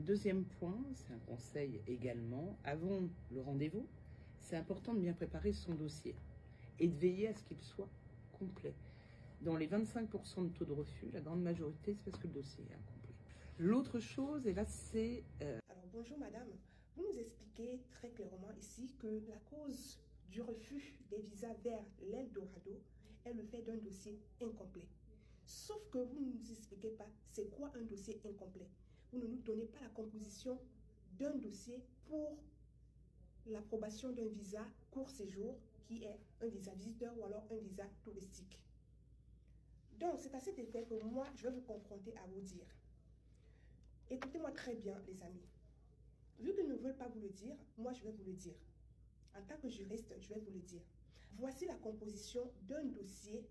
Deuxième point, c'est un conseil également, avant le rendez-vous, c'est important de bien préparer son dossier et de veiller à ce qu'il soit complet. Dans les 25% de taux de refus, la grande majorité, c'est parce que le dossier est incomplet. L'autre chose, et là c'est... Alors bonjour madame, vous nous expliquez très clairement ici que la cause du refus des visas vers l'Eldorado est le fait d'un dossier incomplet. Sauf que vous ne nous expliquez pas c'est quoi un dossier incomplet. Vous ne nous donnez pas la composition d'un dossier pour l'approbation d'un visa court séjour qui est un visa visiteur ou alors un visa touristique. Donc c'est à cet effet que moi je vais vous confronter à vous dire. Écoutez-moi très bien les amis. Vu qu'ils ne veulent pas vous le dire, moi je vais vous le dire. En tant que juriste, je vais vous le dire. Voici la composition d'un dossier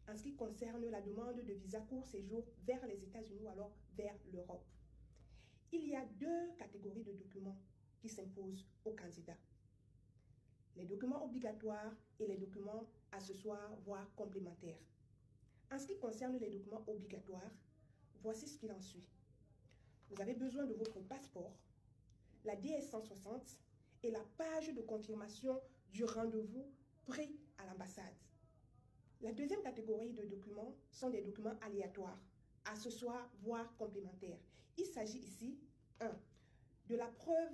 en ce qui concerne la demande de visa court séjour vers les États-Unis ou alors vers l'Europe. Il y a deux catégories de documents qui s'imposent aux candidats. Les documents obligatoires et les documents accessoires, voire complémentaires. En ce qui concerne les documents obligatoires, voici ce qu'il en suit. Vous avez besoin de votre passeport, la DS-160 et la page de confirmation du rendez-vous pris à l'ambassade. La deuxième catégorie de documents sont des documents aléatoires, accessoires, voire complémentaires. Il s'agit ici, 1. de la preuve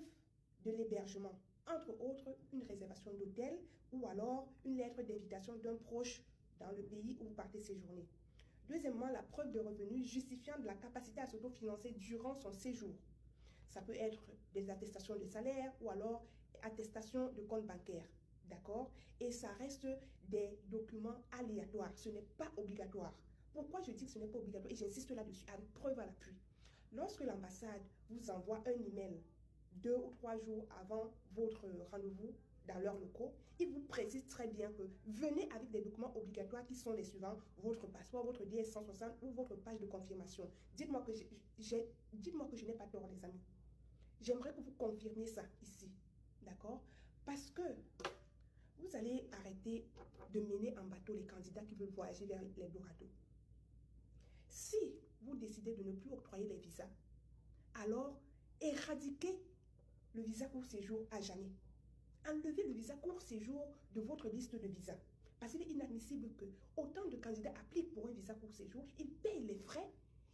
de l'hébergement, entre autres une réservation d'hôtel ou alors une lettre d'invitation d'un proche dans le pays où vous partez séjourner. Deuxièmement, la preuve de revenus justifiant de la capacité à s'autofinancer durant son séjour. Ça peut être des attestations de salaire ou alors attestations de compte bancaire. D'accord? Et ça reste des documents aléatoires. Ce n'est pas obligatoire. Pourquoi je dis que ce n'est pas obligatoire? Et j'insiste là-dessus, avec preuve à l'appui. Lorsque l'ambassade vous envoie un email 2 ou 3 jours avant votre rendez-vous dans leurs locaux, ils vous précisent très bien que venez avec des documents obligatoires qui sont les suivants: votre passeport, votre DS-160 ou votre page de confirmation. Dites-moi que je n'ai pas tort, les amis. J'aimerais que vous confirmiez ça ici, d'accord? Parce que vous allez arrêter de mener en bateau les candidats qui veulent voyager vers l'Eldorado. Si vous décidez de ne plus octroyer les visas, alors éradiquez le visa court séjour à jamais. Enlevez le visa court séjour de votre liste de visas. Parce qu'il est inadmissible que autant de candidats appliquent pour un visa court séjour, ils payent les frais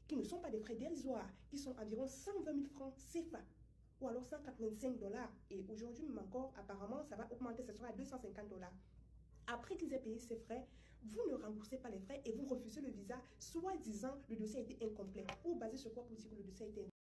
qui ne sont pas des frais dérisoires, qui sont environ 120 000 francs CFA ou alors 185 $. Et aujourd'hui, même encore, apparemment, ça va augmenter, ce sera à 250 $. Après qu'ils aient payé ces frais, vous ne remboursez pas les frais et vous refusez le visa, soi-disant le dossier a été incomplet. Ou basé sur quoi pour dire que le dossier a été incomplet?